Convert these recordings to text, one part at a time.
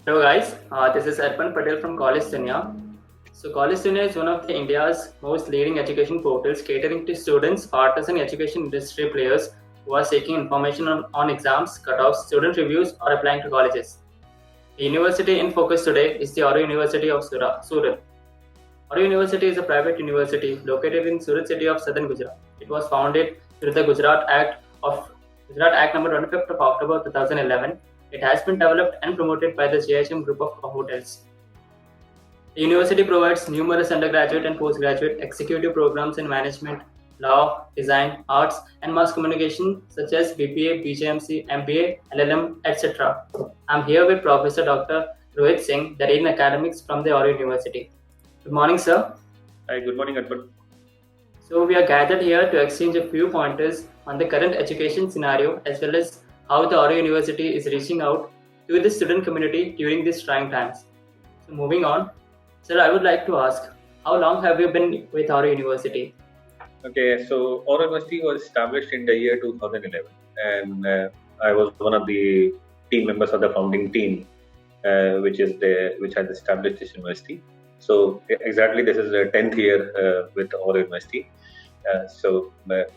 Hello guys, this is Arpan Patel from College Dunia. So College Dunia is one of the India's most leading education portals catering to students, partners and education industry players who are seeking information on exams, cutoffs, student reviews or applying to colleges. The university in focus today is the Auro University of Surat. Auro University is a private university located in Surat city of southern Gujarat. It was founded through the Gujarat Act number 25th of October 2011. It has been developed and promoted by the GHM group of hotels. The university provides numerous undergraduate and postgraduate executive programs in management, law, design, arts, and mass communication such as BPA, BJMC, MBA, LLM, etc. I'm here with Professor Dr. Rohit Singh, the Dean Academics from the Auro University. Good morning, sir. Hi, good morning, Arpan. So we are gathered here to exchange a few pointers on the current education scenario as well as how the Auro University is reaching out to the student community during these trying times. So moving on, sir, I would like to ask, how long have you been with Auro University? Okay, so Auro University was established in the year 2011, and I was one of the team members of the founding team, which has established this university. So exactly, this is the 10th year with Auro University.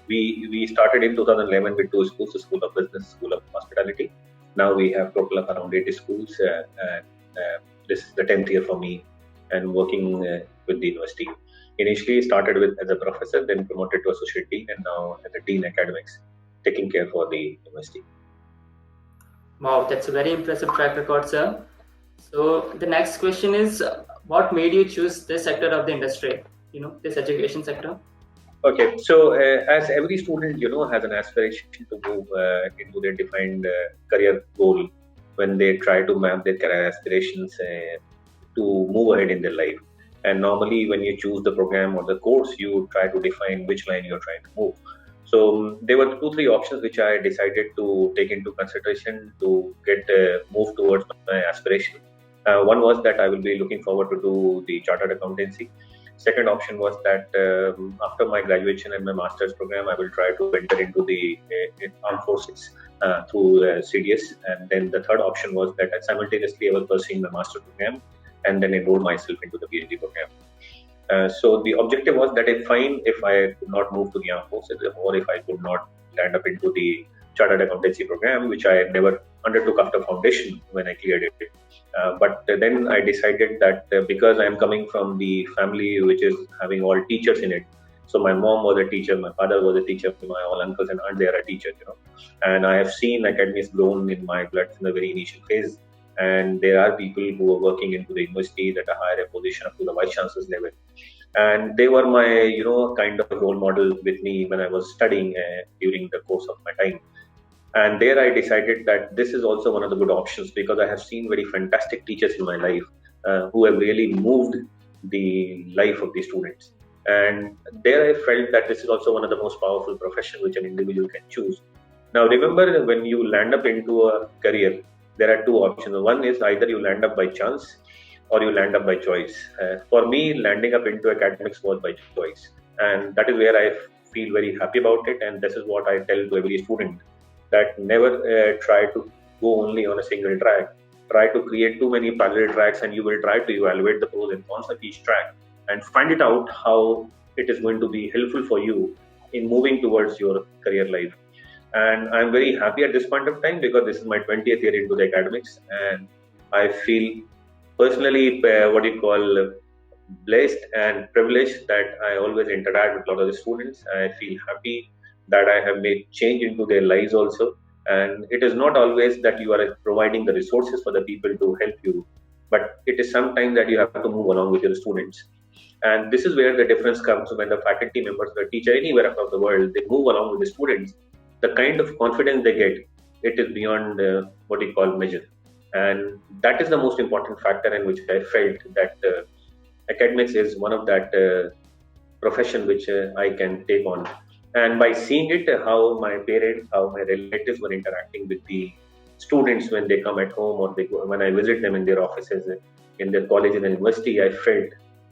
We started in 2011 with two schools: the School of Business, School of Hospitality. Now we have total of around 80 schools, and this is the 10th year for me and working with the university. Initially started as a professor, then promoted to associate dean, and now as a dean academics, taking care for the university. Wow, that's a very impressive track record, sir. So the next question is, what made you choose this sector of the industry? This education sector. Okay, so as every student, has an aspiration to move into their defined career goal when they try to map their career aspirations to move ahead in their life. And normally, when you choose the program or the course, you try to define which line you're trying to move. So there were 2-3 options which I decided to take into consideration to get moved towards my aspiration. One was that I will be looking forward to do the chartered accountancy. Second option was that after my graduation and my master's program, I will try to enter into the armed forces through CDS. And then the third option was that simultaneously I was pursuing my master's program and then enroll myself into the PhD program. So the objective was that if I could not move to the armed forces, or if I could not land up into the chartered accountancy program, which I never undertook after foundation when I cleared it. But then I decided that because I am coming from the family which is having all teachers in it, so my mom was a teacher, my father was a teacher, my all uncles and aunts, they are a teacher, and I have seen academies grown in my blood from the very initial phase. And there are people who are working into the university at a higher position up to the vice chancellor's level. And they were my, kind of role model with me when I was studying during the course of my time. And there I decided that this is also one of the good options because I have seen very fantastic teachers in my life who have really moved the life of the students. And there I felt that this is also one of the most powerful professions which an individual can choose. Now remember, when you land up into a career, there are two options. One is either you land up by chance or you land up by choice. For me, landing up into academics was by choice. And that is where I feel very happy about it. And this is what I tell to every student, that never try to go only on a single track. Try to create too many parallel tracks, and you will try to evaluate the pros and cons of each track and find it out how it is going to be helpful for you in moving towards your career life. And I'm very happy at this point of time because this is my 20th year into the academics, and I feel personally blessed and privileged that I always interact with a lot of the students. I feel happy that I have made change into their lives also. And it is not always that you are providing the resources for the people to help you, but it is sometimes that you have to move along with your students. And this is where the difference comes when the faculty members, the teacher anywhere across the world, they move along with the students. The kind of confidence they get, it is beyond measure. And that is the most important factor in which I felt that academics is one of that profession which I can take on. And by seeing it, how my parents, how my relatives were interacting with the students when they come at home or when I visit them in their offices, in their college and university, I felt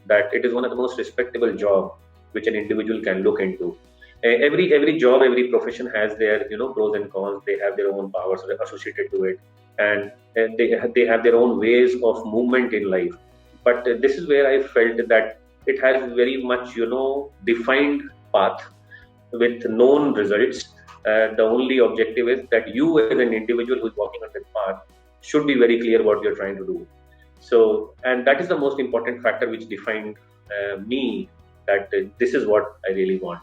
that it is one of the most respectable job which an individual can look into. Every job, every profession has their pros and cons. They have their own powers associated to it. and they have their own ways of movement in life. But this is where I felt that it has very much, defined path with known results. The only objective is that you, as an individual who's walking on that path, should be very clear what you're trying to do. So, and that is the most important factor which defined me, that this is what I really want.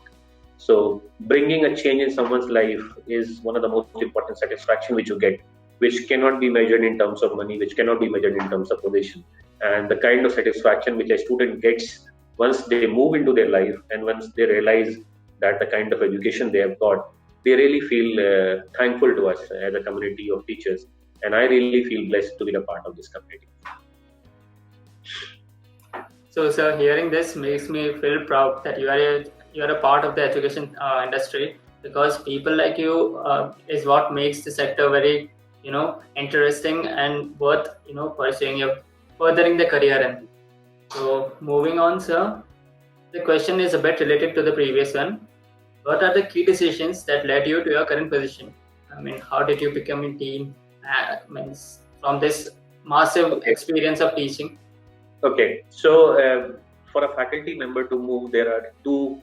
So, bringing a change in someone's life is one of the most important satisfaction which you get, which cannot be measured in terms of money, which cannot be measured in terms of position. And the kind of satisfaction which a student gets once they move into their life and once they realize that the kind of education they have got, they really feel thankful to us as a community of teachers. And I really feel blessed to be a part of this community. So, sir, hearing this makes me feel proud that you are a part of the education industry, because people like you is what makes the sector very, interesting and worth, furthering the career in. So, moving on, sir, the question is a bit related to the previous one. What are the key decisions that led you to your current position? I mean, how did you become a team? From this massive experience of teaching. Okay, so for a faculty member to move, there are two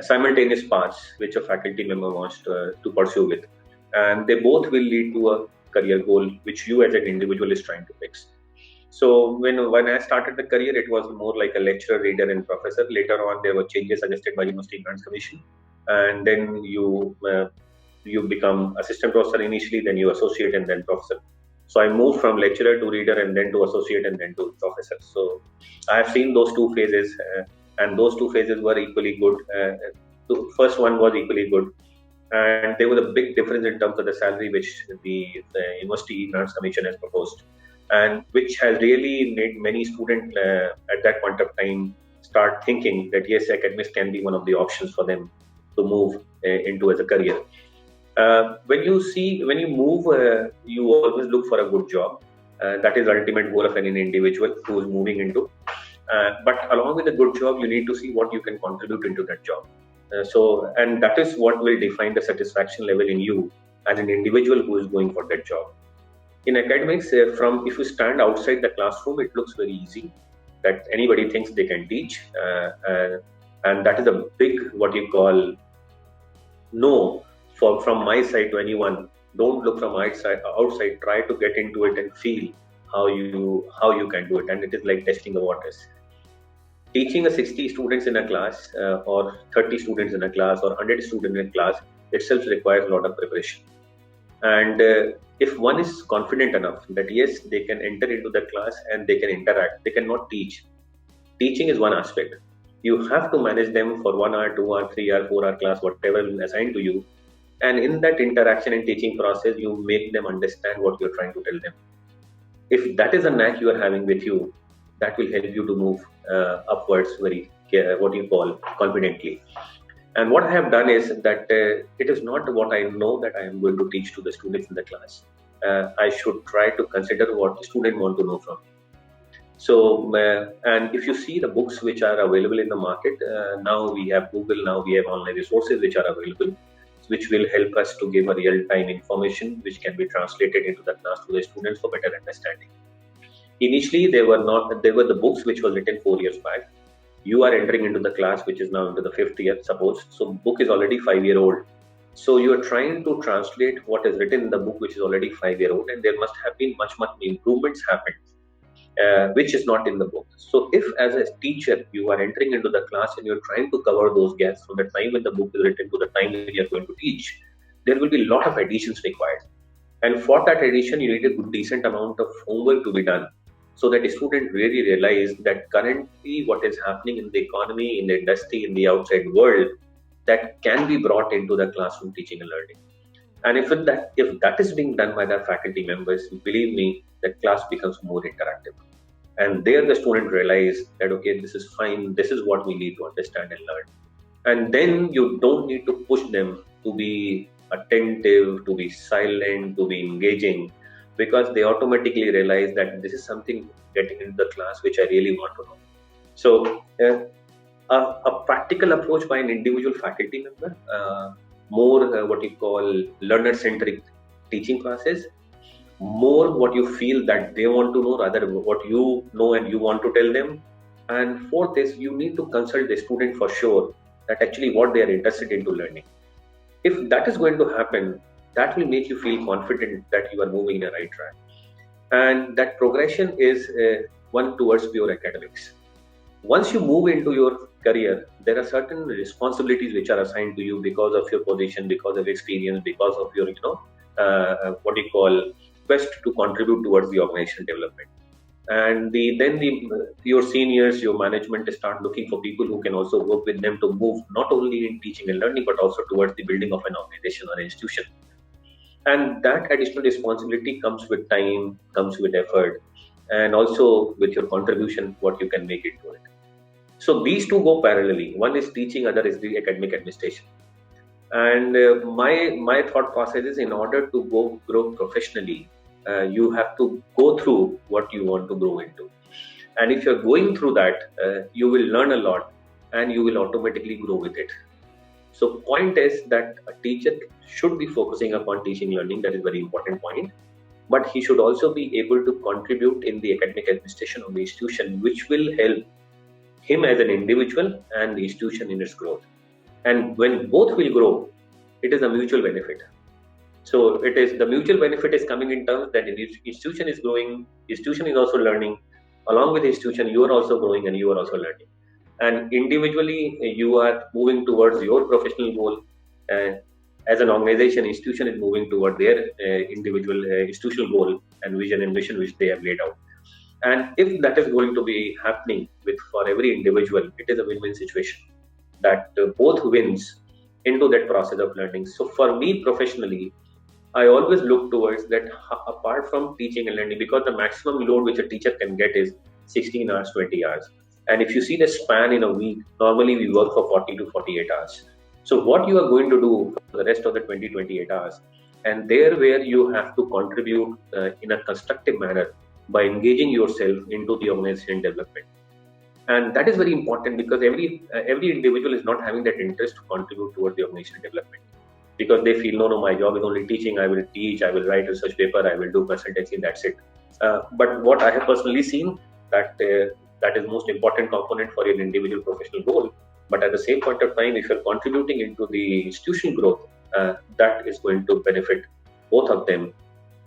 simultaneous paths which a faculty member wants to pursue with, and they both will lead to a career goal which you as an individual is trying to fix. So when I started the career, it was more like a lecturer, reader, and professor. Later on, there were changes suggested by University Grants Commission, and then you become assistant professor initially, then you associate, and then professor. So I moved from lecturer to reader, and then to associate, and then to professor. So I have seen those two phases, and those two phases were equally good. The first one was equally good, and there was a big difference in terms of the salary which the University Grants Commission has proposed, and which has really made many students at that point of time start thinking that yes, academics can be one of the options for them to move into as a career. When you move, you always look for a good job. That is the ultimate goal of any individual who is moving into. But along with a good job, you need to see what you can contribute into that job. And that is what will define the satisfaction level in you as an individual who is going for that job. In academics, if you stand outside the classroom, it looks very easy, that anybody thinks they can teach, and that is a big no. From my side to anyone, don't look from outside. Try to get into it and feel how you can do it. And it is like testing the waters. Teaching a 60 students in a class, or 30 students in a class, or 100 students in a class itself requires a lot of preparation. And if one is confident enough that yes, they can enter into the class and they can interact, they cannot teach. Teaching is one aspect. You have to manage them for 1 hour, 2 hour, 3 hour, 4 hour class, whatever is assigned to you. And in that interaction and teaching process, you make them understand what you're trying to tell them. If that is a knack you are having with you, that will help you to move upwards very, confidently. And what I have done is that it is not what I know that I am going to teach to the students in the class. I should try to consider what the student want to know from me. So, and if you see the books which are available in the market, now we have Google, now we have online resources which are available, which will help us to give a real-time information which can be translated into the class to the students for better understanding. Initially, they were the books which were written 4 years back. You are entering into the class which is now into the 5th year, suppose. So book is already 5-year-old. So you are trying to translate what is written in the book which is already 5-year-old, and there must have been much improvements happened, which is not in the book. So if as a teacher you are entering into the class and you're trying to cover those gaps from the time when the book is written to the time when you're going to teach, there will be a lot of additions required. And for that addition, you need a good decent amount of homework to be done, so that a student really realize that currently what is happening in the economy, in the industry, in the outside world, that can be brought into the classroom teaching and learning. And if that is being done by the faculty members, believe me, that class becomes more interactive. And there the student realize that, okay, this is fine, this is what we need to understand and learn. And then you don't need to push them to be attentive, to be silent, to be engaging, because they automatically realize that this is something getting into the class which I really want to know. So a practical approach by an individual faculty member, more learner-centric, teaching process, more what you feel that they want to know rather what you know and you want to tell them. And fourth is you need to consult the student for sure that actually what they are interested into learning. If that is going to happen, that will make you feel confident that you are moving in the right track. And that progression is one towards pure academics. Once you move into your career, there are certain responsibilities which are assigned to you because of your position, because of experience, because of your, what you call quest to contribute towards the organization development. And your seniors, your management start looking for people who can also work with them to move not only in teaching and learning, but also towards the building of an organization or institution. And that additional responsibility comes with time, comes with effort, and also with your contribution, what you can make into it. So these two go parallelly. One is teaching, other is the academic administration. And my thought process is, in order to grow professionally, you have to go through what you want to grow into. And if you're going through that, you will learn a lot and you will automatically grow with it. So point is that a teacher should be focusing upon teaching learning. That is a very important point. But he should also be able to contribute in the academic administration of the institution, which will help him as an individual and the institution in its growth. And when both will grow, it is a mutual benefit. So it is the mutual benefit is coming in terms that the institution is growing, institution is also learning. Along with the institution, you are also growing and you are also learning. And individually, you are moving towards your professional goal. And as an organization, institution is moving toward their individual institutional goal and vision and mission which they have laid out. And if that is going to be happening for every individual, it is a win-win situation that both wins into that process of learning. So for me professionally, I always look towards that apart from teaching and learning, because the maximum load which a teacher can get is 16 hours, 20 hours. And if you see the span in a week, normally we work for 40 to 48 hours. So what you are going to do for the rest of the 28 hours, and there where you have to contribute in a constructive manner by engaging yourself into the organization development. And that is very important, because every individual is not having that interest to contribute towards the organization development, because they feel, no, my job is only teaching. I will teach, I will write research paper, I will do consultancy, that's it. But what I have personally seen, that is most important component for your individual professional goal. But at the same point of time, if you're contributing into the institutional growth, that is going to benefit both of them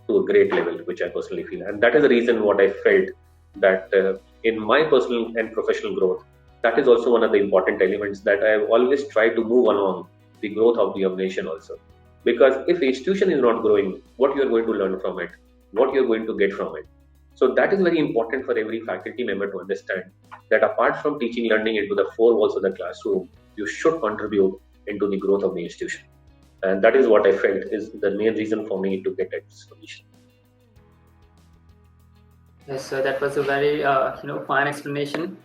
to a great level, which I personally feel. And that is the reason what I felt that in my personal and professional growth, that is also one of the important elements that I have always tried to move along the growth of the organization also. Because if the institution is not growing, what you are going to learn from it, what you are going to get from it. So that is very important for every faculty member to understand, that apart from teaching learning into the four walls of the classroom, you should contribute into the growth of the institution. And that is what I felt is the main reason for me to get at this position. Yes, so that was a very fine explanation,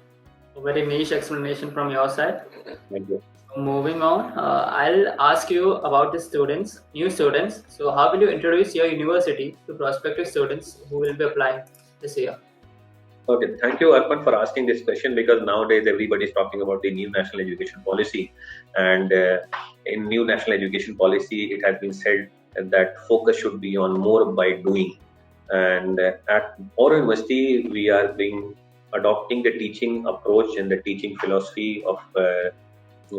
a very niche explanation from your side. Thank you. Moving on, I'll ask you about the students, new students. So how will you introduce your university to prospective students who will be applying this year? Okay, thank you, Arpan, for asking this question, because nowadays everybody is talking about the new national education policy. And in new national education policy, it has been said that focus should be on more by doing. And at our university, we are adopting the teaching approach and the teaching philosophy of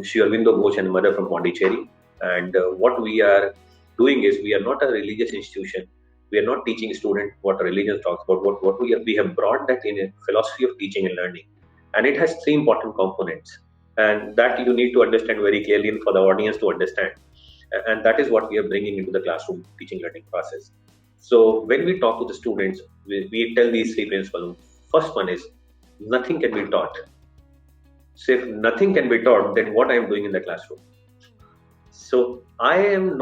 Sri Aurobindo Ghosh and Mother from Pondicherry. And what we are doing is, we are not a religious institution. We are not teaching students what religion talks about. What we have brought that in a philosophy of teaching and learning. And it has three important components. And that you need to understand very clearly for the audience to understand. And that is what we are bringing into the classroom teaching learning process. So when we talk to the students, we tell these three principles. First one is, nothing can be taught. So if nothing can be taught, then what I am doing in the classroom? So I am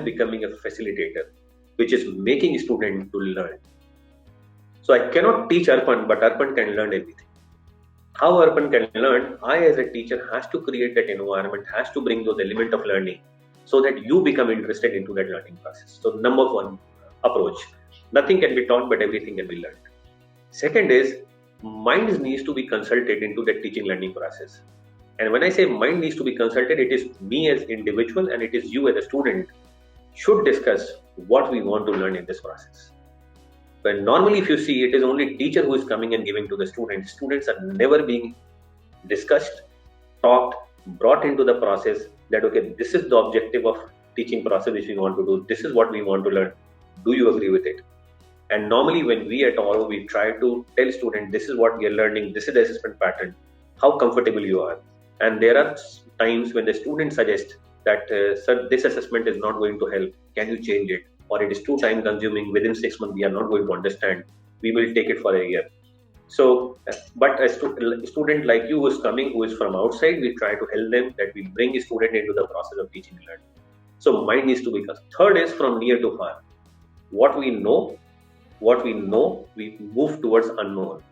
becoming a facilitator, which is making students to learn. So I cannot teach Arpan, but Arpan can learn everything. How Arpan can learn? I as a teacher has to create that environment, has to bring those elements of learning, so that you become interested into that learning process. So number one approach, nothing can be taught, but everything can be learned. Second is, mind needs to be consulted into that teaching learning process. And when I say mind needs to be consulted, it is me as individual and it is you as a student should discuss what we want to learn in this process. But normally, if you see, it is only teacher who is coming and giving to the students. Students are never being discussed, talked, brought into the process that, okay, this is the objective of teaching process which we want to do. This is what we want to learn. Do you agree with it? And normally when we at Oro, we try to tell students, this is what we are learning, this is the assessment pattern, how comfortable you are. And there are times when the student suggests that, sir, this assessment is not going to help, can you change it? Or it is too time consuming, within 6 months we are not going to understand, we will take it for a year. So, but a student like you who is coming, who is from outside, we try to help them, that we bring a student into the process of teaching and learning. So mind needs to be cast. Third is from near to far. What we know, we move towards unknown.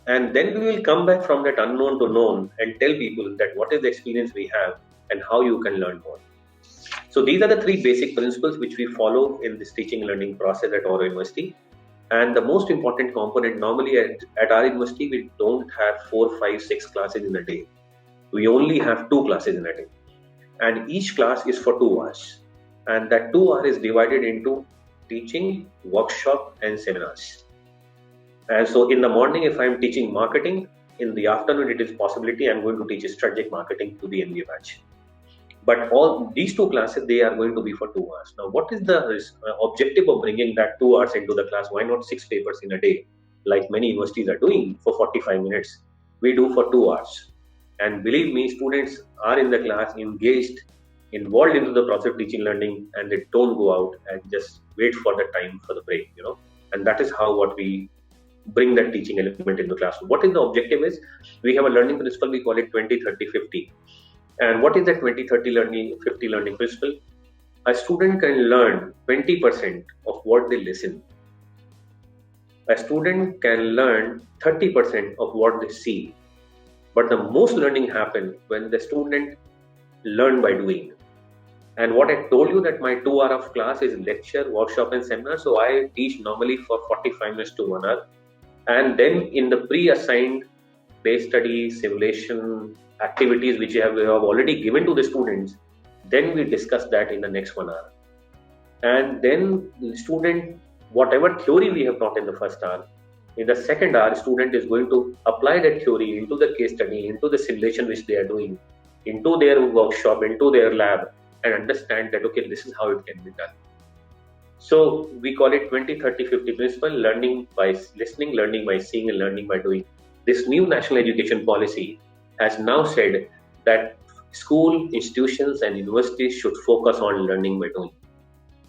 And then we will come back from that unknown to known and tell people that what is the experience we have and how you can learn more. So these are the three basic principles which we follow in this teaching and learning process at our university. And the most important component, normally at our university, we don't have 4, 5, 6 classes in a day. We only have 2 classes in a day. And each class is for 2 hours. And that 2 hours is divided into teaching, workshop, and seminars. And so in the morning, if I'm teaching marketing, in the afternoon, it is possibility I'm going to teach strategic marketing to the MBA batch. But all these 2 classes, they are going to be for 2 hours. Now, what is the objective of bringing that 2 hours into the class? Why not 6 papers in a day, like many universities are doing for 45 minutes? We do for 2 hours. And believe me, students are in the class, engaged, involved into the process of teaching learning, and they don't go out and just wait for the time for the break, And that is how what we bring that teaching element into the classroom. What is the objective is, we have a learning principle, we call it 20, 30, 50. And what is that 20, 30, 50 learning principle? A student can learn 20% of what they listen. A student can learn 30% of what they see. But the most learning happens when the student learn by doing. And what I told you, that my 2 hours of class is lecture, workshop, and seminar. So I teach normally for 45 minutes to 1 hour. And then in the pre-assigned case study, simulation, activities which we have already given to the students, then we discuss that in the next 1 hour. And then the student, whatever theory we have taught in the first hour, in the second hour, student is going to apply that theory into the case study, into the simulation which they are doing, into their workshop, into their lab, and understand that, okay, this is how it can be done. So we call it 20, 30, 50 principle, learning by listening, learning by seeing, and learning by doing. This new national education policy has now said that school, institutions, and universities should focus on learning by doing.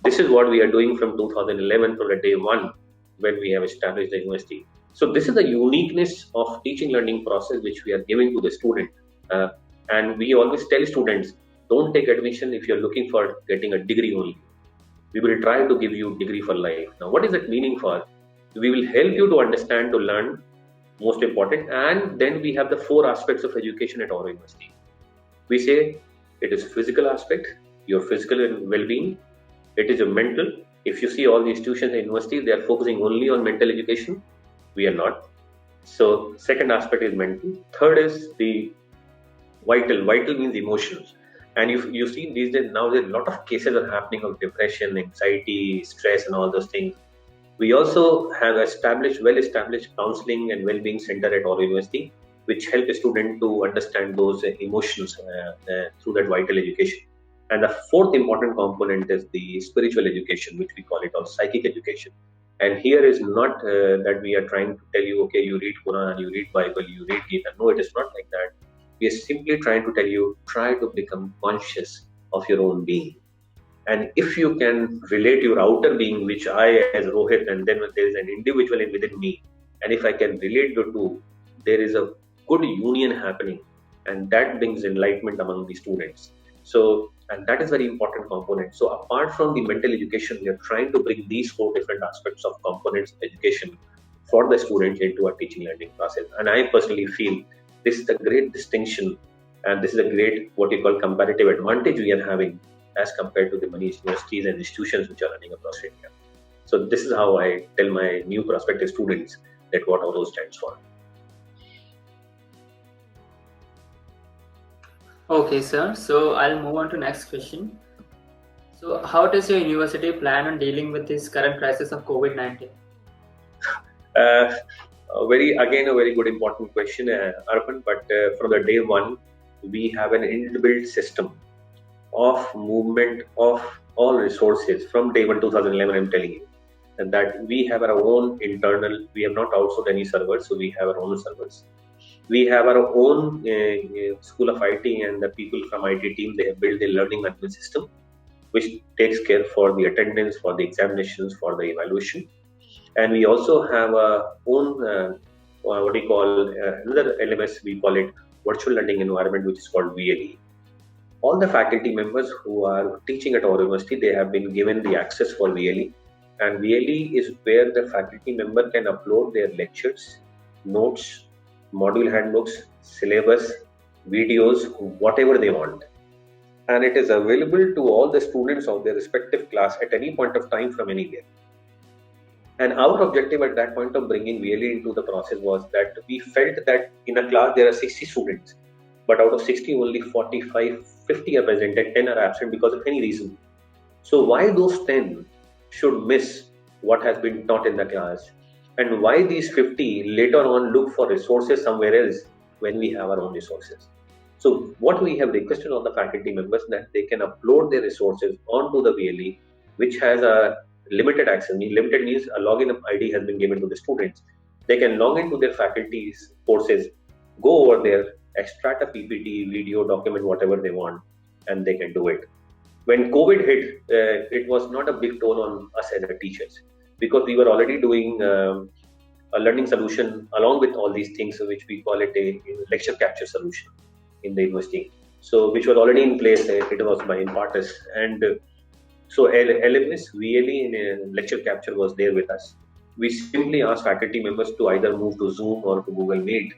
This is what we are doing from 2011, from the day one when we have established the university. So this is the uniqueness of teaching learning process which we are giving to the student. And we always tell students, don't take admission if you're looking for getting a degree only. We will try to give you degree for life. Now, what is that meaning for? We will help you to understand, to learn, most important. And then we have the 4 aspects of education at our university. We say it is physical aspect, your physical well-being. It is your mental. If you see all the institutions and universities, they are focusing only on mental education. We are not. So second aspect is mental. Third is the vital. Vital means emotions. And if you see these days, now there are a lot of cases are happening of depression, anxiety, stress, and all those things. We also have well-established counseling and well-being center at our university, which help a student to understand those emotions through that vital education. And the 4th important component is the spiritual education, which we call it, or psychic education. And here is not that we are trying to tell you, okay, you read Quran, you read Bible, you read Gita. No, it is not like that. We are simply trying to tell you, try to become conscious of your own being. And if you can relate your outer being, which I as Rohit, and then there is an individual within me, and if I can relate the two, there is a good union happening, and that brings enlightenment among the students. So, and that is very important component. So apart from the mental education, we are trying to bring these 4 different aspects of components of education for the students into our teaching learning process. And I personally feel this is a great distinction, and this is a great, what you call, comparative advantage we are having as compared to the many universities and institutions which are running across India. So this is how I tell my new prospective students that what Oro stands for. Okay, sir. So I'll move on to next question. So, how does your university plan on dealing with this current crisis of COVID-19? Uh, a very good important question, Arpan. But from the day one, we have an inbuilt system of movement of all resources from day one 2011. I'm telling you, and that we have our own internal. We have not outsourced any servers, so we have our own servers. We have our own school of IT, and the people from IT team, they have built a learning management system which takes care for the attendance, for the examinations, for the evaluation. And we also have our own what we call another LMS. We call it virtual learning environment, which is called VLE. All the faculty members who are teaching at our university, they have been given the access for VLE. And VLE is where the faculty member can upload their lectures, notes, module handbooks, syllabus, videos, whatever they want. And it is available to all the students of their respective class at any point of time from anywhere. And our objective at that point of bringing VLE into the process was that we felt that in a class there are 60 students, but out of 60, only 45, 50 are present and 10 are absent because of any reason. So why those 10 should miss what has been taught in the class? And why these 50 later on look for resources somewhere else when we have our own resources? So what we have requested on the faculty members that they can upload their resources onto the VLE, which has a limited access. Limited means a login ID has been given to the students. They can log into their faculty's courses, go over there, extract a PPT, video, document, whatever they want, and they can do it. When COVID hit, it was not a big toll on us as teachers because we were already doing a learning solution along with all these things, which we call it a lecture capture solution in the university. So, which was already in place. It was by Impartus, and so LMS VLE in a lecture capture was there with us. We simply asked faculty members to either move to Zoom or to Google Meet,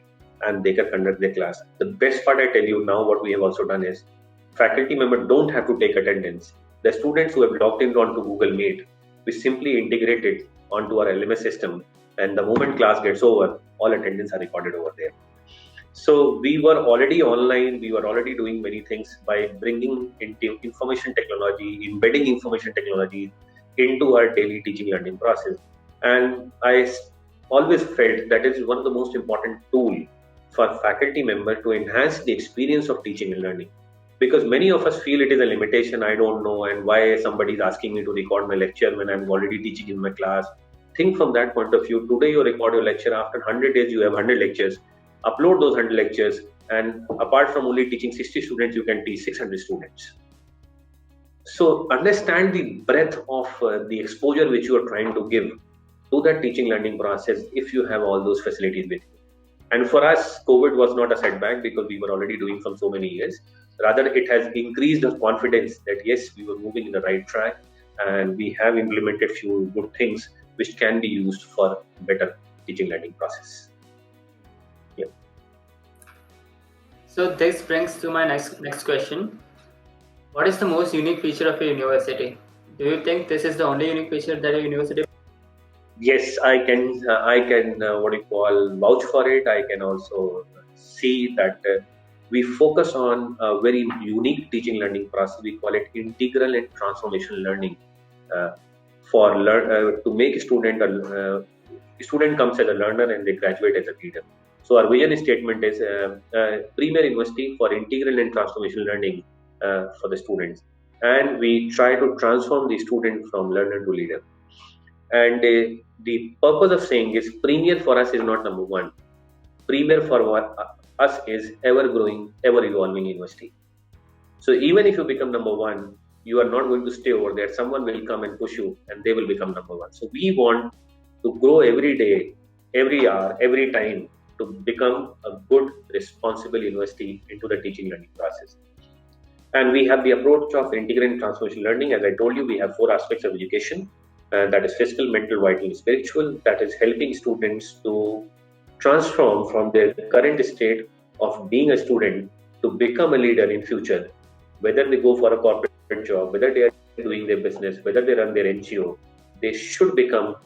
and they can conduct their class. The best part, I tell you now, what we have also done is faculty members don't have to take attendance. The students who have logged in onto Google Meet, we simply integrate it onto our LMS system, and the moment class gets over, all attendance are recorded over there. So we were already online, we were already doing many things by bringing into information technology, embedding information technology into our daily teaching learning process. And I always felt that is one of the most important tools for faculty member to enhance the experience of teaching and learning. Because many of us feel it is a limitation, I don't know, and why somebody is asking me to record my lecture when I'm already teaching in my class. Think from that point of view. Today you record your lecture, after 100 days you have 100 lectures. Upload those 100 lectures, and apart from only teaching 60 students, you can teach 600 students. So understand the breadth of the exposure which you are trying to give to that teaching learning process if you have all those facilities with you. And for us, COVID was not a setback because we were already doing from so many years. Rather, it has increased our confidence that yes, we were moving in the right track, and we have implemented few good things which can be used for better teaching learning process. So this brings to my next question. What is the most unique feature of a university? Do you think this is the only unique feature that a university? Yes, I can what you call vouch for it. I can also see that we focus on a very unique teaching learning process. We call it integral and transformational learning to make a student comes as a learner and they graduate as a leader. So our vision statement is premier university for integral and transformational learning for the students, and we try to transform the student from learner to leader. And the purpose of saying is premier for us is not number one. Premier for us is ever growing, ever evolving university. So even if you become number one, you are not going to stay over there. Someone will come and push you, and they will become number one. So we want to grow every day, every hour, every time, to become a good, responsible university into the teaching learning process. And we have the approach of integrated transformational learning. As I told you, we have 4 aspects of education. That is physical, mental, vital, and spiritual. That is helping students to transform from their current state of being a student to become a leader in future. Whether they go for a corporate job, whether they are doing their business, whether they run their NGO, they should become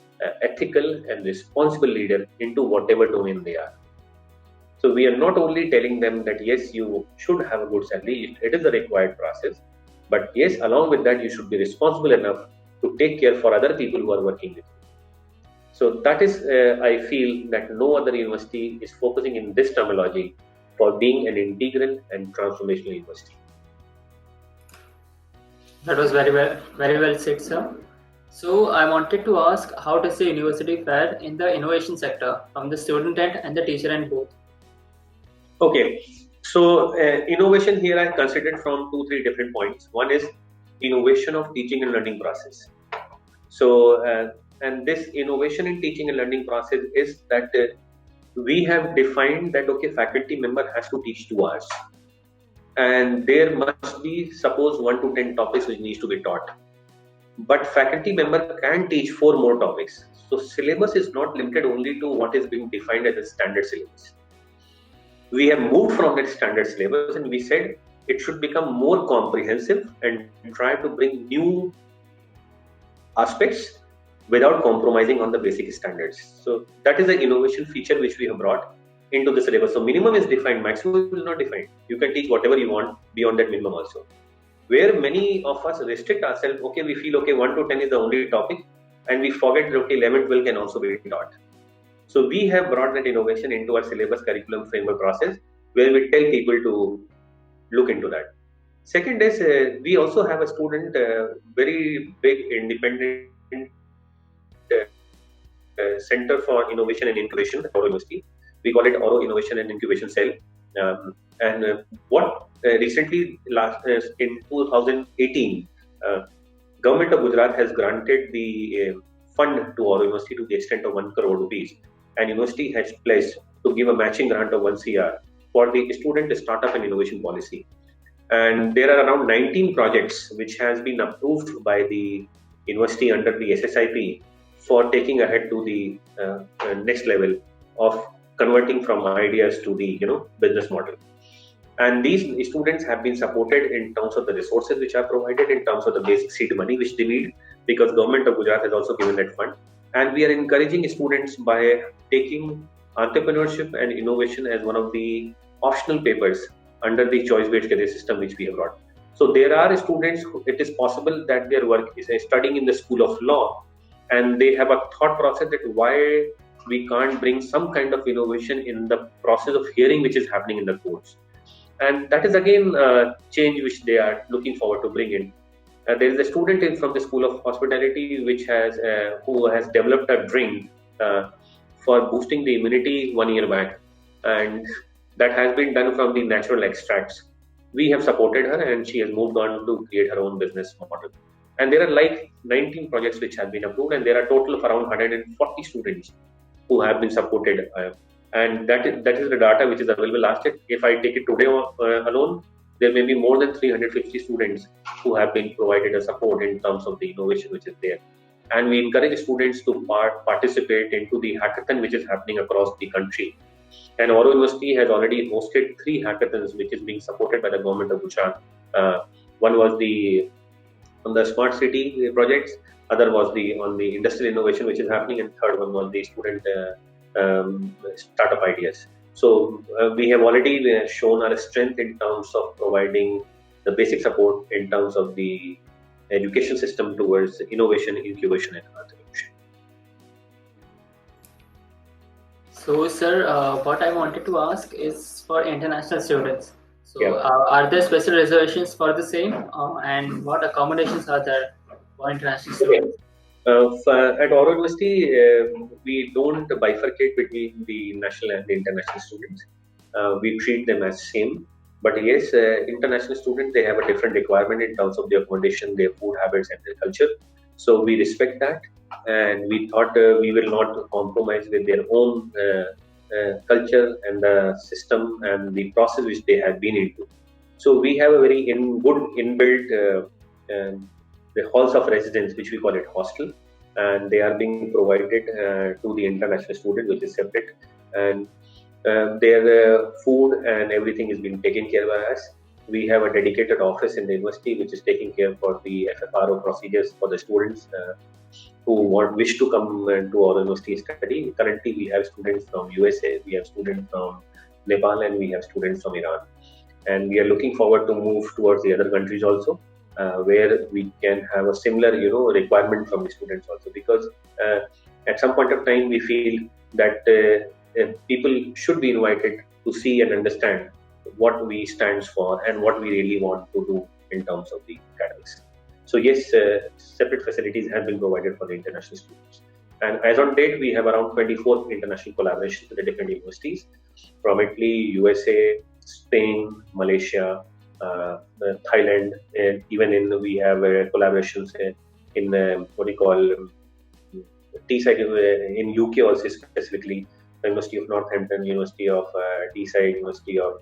ethical and responsible leader into whatever domain they are. So we are not only telling them that yes, you should have a good salary, it is a required process, But yes, along with that, you should be responsible enough to take care for other people who are working with you. So that is, I feel that no other university is focusing in this terminology for being an integral and transformational university. That was very well said, sir. So I wanted to ask, how does the university fare in the innovation sector from the student end and the teacher end both? Okay, so innovation here I considered from 2-3 different points. One is innovation of teaching and learning process. So and this innovation in teaching and learning process is that we have defined that okay, faculty member has to teach 2 hours, and there must be suppose 1 to 10 topics which needs to be taught, but faculty member can teach 4 more topics. So syllabus is not limited only to what is being defined as a standard syllabus. We have moved from that standard syllabus and we said it should become more comprehensive and try to bring new aspects without compromising on the basic standards. So that is the innovation feature which we have brought into the syllabus. So minimum is defined, maximum is not defined. You can teach whatever you want beyond that minimum also. Where many of us restrict ourselves, okay, we feel okay, 1 to 10 is the only topic, and we forget that okay, 11, 12 can also be taught. So we have brought that innovation into our syllabus curriculum framework process, where we tell people to look into that. Second is we also have a student, very big independent Center for Innovation and Incubation at Oro University. We call it Oro Innovation and Incubation Cell. What recently, in 2018, Government of Gujarat has granted the fund to Oro University to the extent of 1 crore rupees, and University has pledged to give a matching grant of 1 CR for the student startup and innovation policy. And there are around 19 projects which has been approved by the university under the SSIP for taking ahead to the next level of converting from ideas to the business model. And these students have been supported in terms of the resources which are provided, in terms of the basic seed money which they need, because Government of Gujarat has also given that fund. And we are encouraging students by taking entrepreneurship and innovation as one of the optional papers under the choice-based career system which we have brought. So there are students who, it is possible that their work is studying in the School of Law, and they have a thought process that why we can't bring some kind of innovation in the process of hearing which is happening in the courts. And that is again a change which they are looking forward to bring in. There is a student from the School of Hospitality which has who has developed a drink for boosting the immunity 1 year back, and that has been done from the natural extracts. We have supported her, and she has moved on to create her own business model. And there are like 19 projects which have been approved, and there are a total of around 140 students who have been supported. And that is the data which is available last year. If I take it today alone, there may be more than 350 students who have been provided a support in terms of the innovation which is there. And we encourage students to participate into the hackathon which is happening across the country. And Oro University has already hosted 3 hackathons which is being supported by the Government of Gujarat. One was on the smart city projects, other was on the industrial innovation which is happening, and third one was the student startup ideas. So we have already shown our strength in terms of providing the basic support in terms of the education system towards innovation, incubation, and entrepreneurship. So, sir, what I wanted to ask is for international students. So, Yeah. Are there special reservations for the same, and what accommodations are there for international students? At Oro University, we don't bifurcate between the national and the international students. We treat them as same. But yes, international students, they have a different requirement in terms of their accommodation, their food habits, and their culture. So we respect that, and we thought we will not compromise with their own culture and the system and the process which they have been into. So we have a very good inbuilt the halls of residence, which we call it hostel, and they are being provided to the international student, which is separate, and their food and everything is being taken care by us. We have a dedicated office in the university which is taking care for the FFRO procedures for the students who wish to come to our university study. Currently, we have students from USA, we have students from Nepal, and we have students from Iran. And we are looking forward to move towards the other countries also. where we can have a similar, requirement from the students also. Because at some point of time, we feel that people should be invited to see and understand what we stands for and what we really want to do in terms of the academics. So yes, separate facilities have been provided for the international students. And as on date, we have around 24 international collaborations with the different universities from Italy, USA, Spain, Malaysia, Thailand, and even we have collaborations in what we call Teesside in UK also, specifically University of Northampton, University of Teesside, University of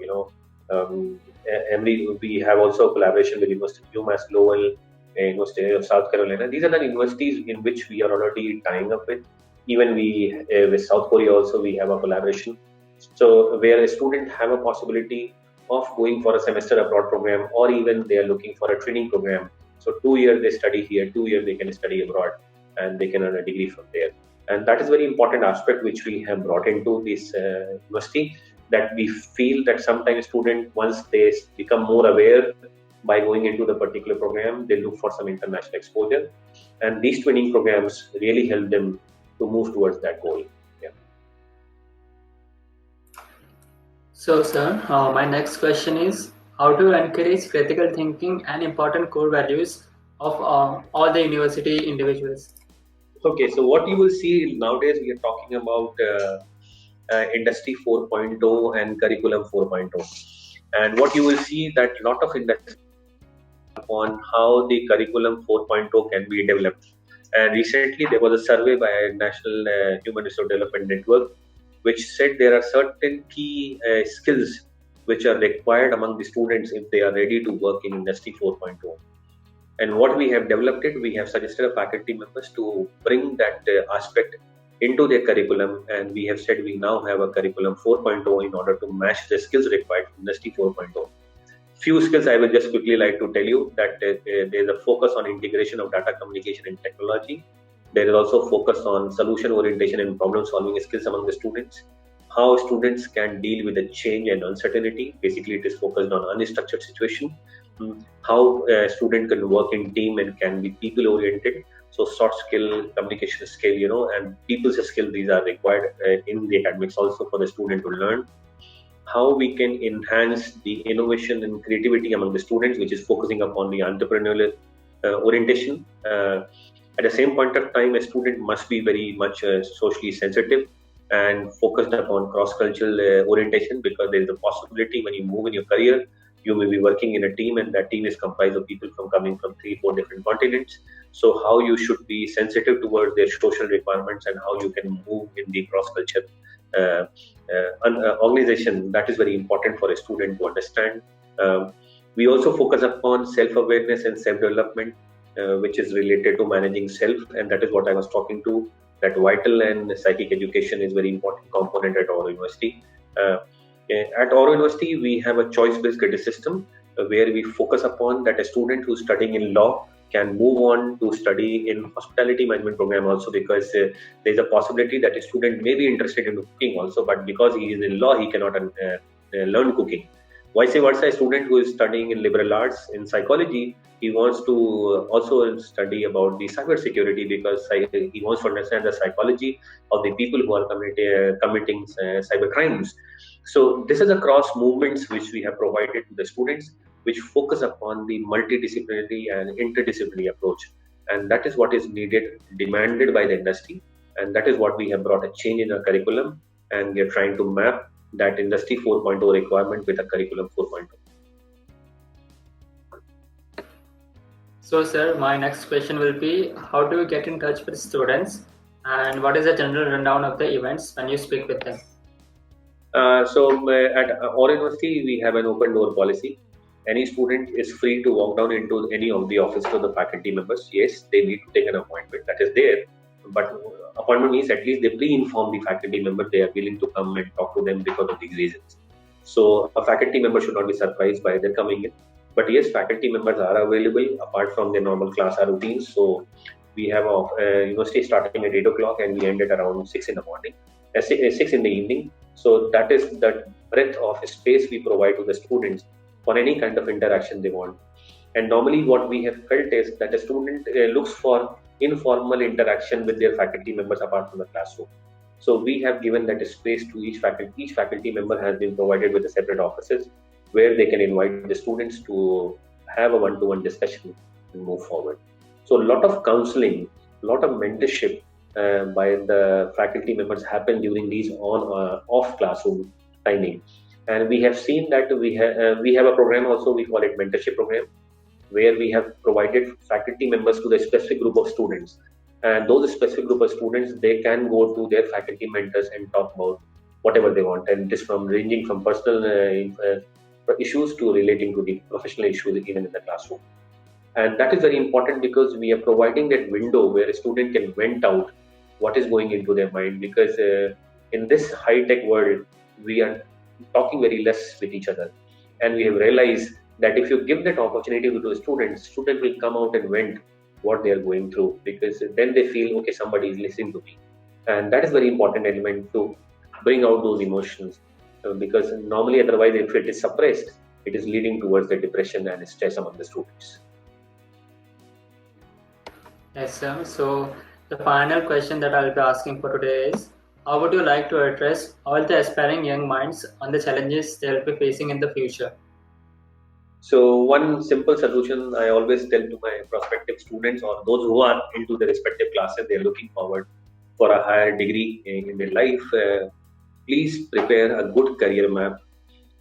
Emory. We have also a collaboration with University of UMass Lowell, University of South Carolina. These are the universities in which we are already tying up with. Even we with South Korea also we have a collaboration. So where a student have a possibility of going for a semester abroad program, or even they are looking for a training program. So 2 years they study here, 2 years they can study abroad, and they can earn a degree from there. And that is very important aspect which we have brought into this university, that we feel that sometimes students, once they become more aware by going into the particular program, they look for some international exposure, and these training programs really help them to move towards that goal. So, sir, my next question is, how to encourage critical thinking and important core values of all the university individuals? Okay, so what you will see nowadays, we are talking about Industry 4.0 and Curriculum 4.0. And what you will see that a lot of industry on how the Curriculum 4.0 can be developed. And recently there was a survey by National Human Resource Development Network, which said there are certain key skills which are required among the students if they are ready to work in Industry 4.0. And what we have developed it, we have suggested faculty members to bring that aspect into their curriculum, and we have said we now have a Curriculum 4.0 in order to match the skills required for Industry 4.0. Few skills I will just quickly like to tell you that there is a focus on integration of data communication and technology. There is also focus on solution orientation and problem solving skills among the students. How students can deal with the change and uncertainty. Basically, it is focused on unstructured situation. How a student can work in team and can be people oriented. So soft skill, communication skill, and people's skill, these are required in the academics also for the student to learn. How we can enhance the innovation and creativity among the students, which is focusing upon the entrepreneurial orientation. At the same point of time, a student must be very much socially sensitive and focused upon cross-cultural orientation, because there is a possibility when you move in your career, you may be working in a team, and that team is comprised of people coming from 3-4 different continents. So how you should be sensitive towards their social requirements and how you can move in the cross-culture organization, that is very important for a student to understand. We also focus upon self-awareness and self-development, which is related to managing self, and that is what I was talking to, that vital and psychic education is very important component at our university. At our university, we have a choice-based credit system where we focus upon that a student who's studying in law can move on to study in hospitality management program also, because there's a possibility that a student may be interested in cooking also, but because he is in law, he cannot learn cooking. Vice versa, a student who is studying in liberal arts in psychology, he wants to also study about the cyber security, because he wants to understand the psychology of the people who are committing cyber crimes. So this is a cross movements which we have provided to the students, which focus upon the multidisciplinary and interdisciplinary approach. And that is what is needed, demanded by the industry. And that is what we have brought a change in our curriculum. And we are trying to map that Industry 4.0 requirement with a Curriculum 4.0. So, sir, my next question will be, how do you get in touch with students, and what is the general rundown of the events when you speak with them? So at our university, we have an open door policy. Any student is free to walk down into any of the offices of the faculty members. Yes, they need to take an appointment, that is there. But appointment means at least they pre-inform the faculty member they are willing to come and talk to them because of these reasons. So a faculty member should not be surprised by their coming in. But yes, faculty members are available apart from their normal class routines. So we have a university starting at 8 o'clock and we end at around 6 in the morning, 6 in the evening. So that is the breadth of space we provide to the students for any kind of interaction they want. And normally what we have felt is that a student looks for informal interaction with their faculty members apart from the classroom. So we have given that space to each faculty. Each faculty member has been provided with a separate offices where they can invite the students to have a one-to-one discussion and move forward. So a lot of counseling, a lot of mentorship by the faculty members happen during these off classroom timing. And we have seen that we have a program also, we call it mentorship program, where we have provided faculty members to the specific group of students. And those specific group of students, they can go to their faculty mentors and talk about whatever they want. And this from ranging from personal issues to relating to the professional issues even in the classroom. And that is very important because we are providing that window where a student can vent out what is going into their mind. Because in this high-tech world, we are talking very less with each other. And we have realized that if you give that opportunity to the student will come out and vent what they are going through, because then they feel, okay, somebody is listening to me. And that is very important element to bring out those emotions, because normally otherwise if it is suppressed, it is leading towards the depression and stress among the students. Yes, sir. So the final question that I'll be asking for today is, how would you like to address all the aspiring young minds on the challenges they'll be facing in the future? So one simple solution I always tell to my prospective students or those who are into the respective classes, they're looking forward for a higher degree in their life. Please prepare a good career map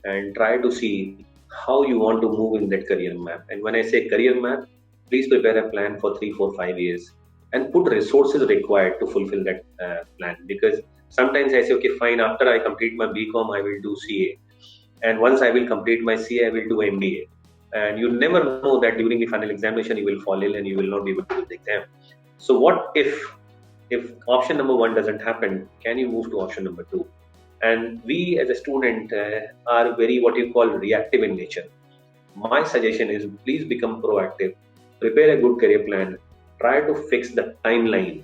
and try to see how you want to move in that career map. And when I say career map, please prepare a plan for 3, 4, 5 years and put resources required to fulfill that plan. Because sometimes I say, okay, fine, after I complete my BCom, I will do CA. And once I will complete my CA, I will do MBA. And you never know that during the final examination, you will fall ill and you will not be able to do the exam. So what if option number 1 doesn't happen? Can you move to option number 2? And we as a student are very what you call reactive in nature. My suggestion is please become proactive. Prepare a good career plan. Try to fix the timeline.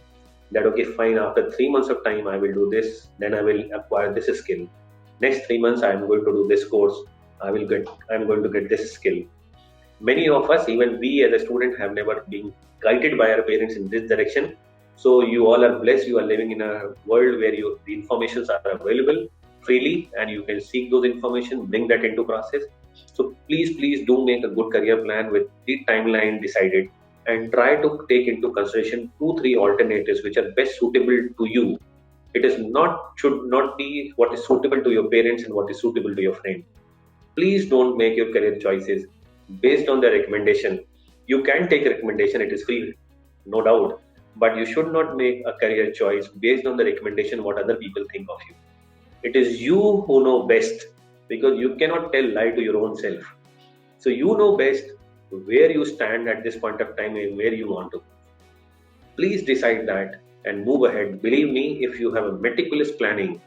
That okay, fine, after 3 months of time, I will do this. Then I will acquire this skill. Next 3 months, I am going to do this course. I am going to get this skill. Many of us, even we as a student, have never been guided by our parents in this direction. So you all are blessed. You are living in a world where the informations are available freely, and you can seek those information, bring that into process. So please do make a good career plan with the timeline decided, and try to take into consideration 2-3 alternatives which are best suitable to you. It should not be what is suitable to your parents and what is suitable to your friend. Please don't make your career choices based on the recommendation. You can take a recommendation, it is free, no doubt. But you should not make a career choice based on the recommendation what other people think of you. It is you who know best, because you cannot tell lie to your own self. So you know best where you stand at this point of time and where you want to. Please decide that and move ahead. Believe me, if you have a meticulous planning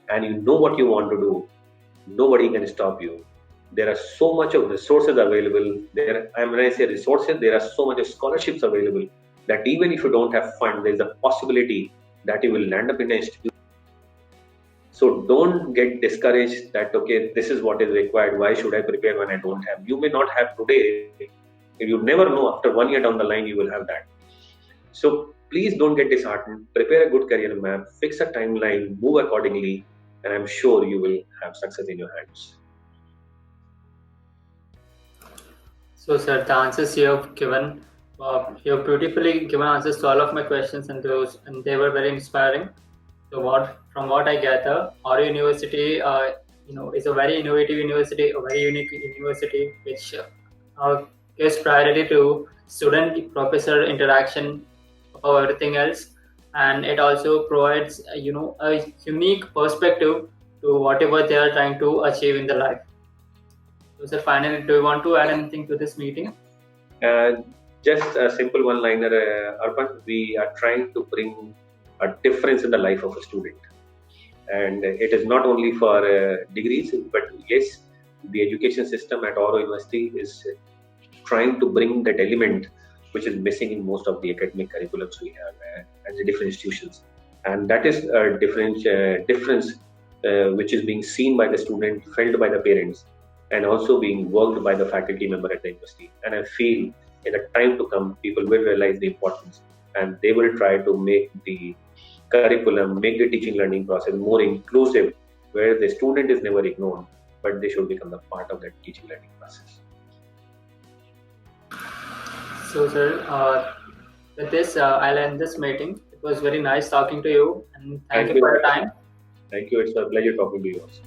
and you know what you want to do, nobody can stop you. There are so much of resources available. When I say resources, there are so much of scholarships available that even if you don't have funds, there is a possibility that you will land up in an institute. So don't get discouraged that, okay, this is what is required. Why should I prepare when I don't have? You may not have today. You never know, after 1 year down the line, you will have that. So please don't get disheartened. Prepare a good career map, fix a timeline, move accordingly, and I'm sure you will have success in your hands. So, sir, the answers you have given, you have beautifully given answers to all of my questions, and they were very inspiring. So, from what I gather, Auro University, is a very innovative university, a very unique university, which gives priority to student-professor interaction above everything else, and it also provides, a unique perspective to whatever they are trying to achieve in their life. So, sir, finally, do you want to add anything to this meeting? Just a simple one-liner, Arpan. We are trying to bring a difference in the life of a student. And it is not only for degrees, but yes, the education system at Auro University is trying to bring that element which is missing in most of the academic curriculums we have at the different institutions. And that is a difference which is being seen by the student, felt by the parents. and also being worked by the faculty member at the university. And I feel in the time to come, people will realize the importance and they will try to make the curriculum, make the teaching learning process more inclusive, where the student is never ignored, but they should become the part of that teaching learning process. So, sir, with this, I'll end this meeting. It was very nice talking to you, and thank you for your time. Thank you. It's a pleasure talking to you also.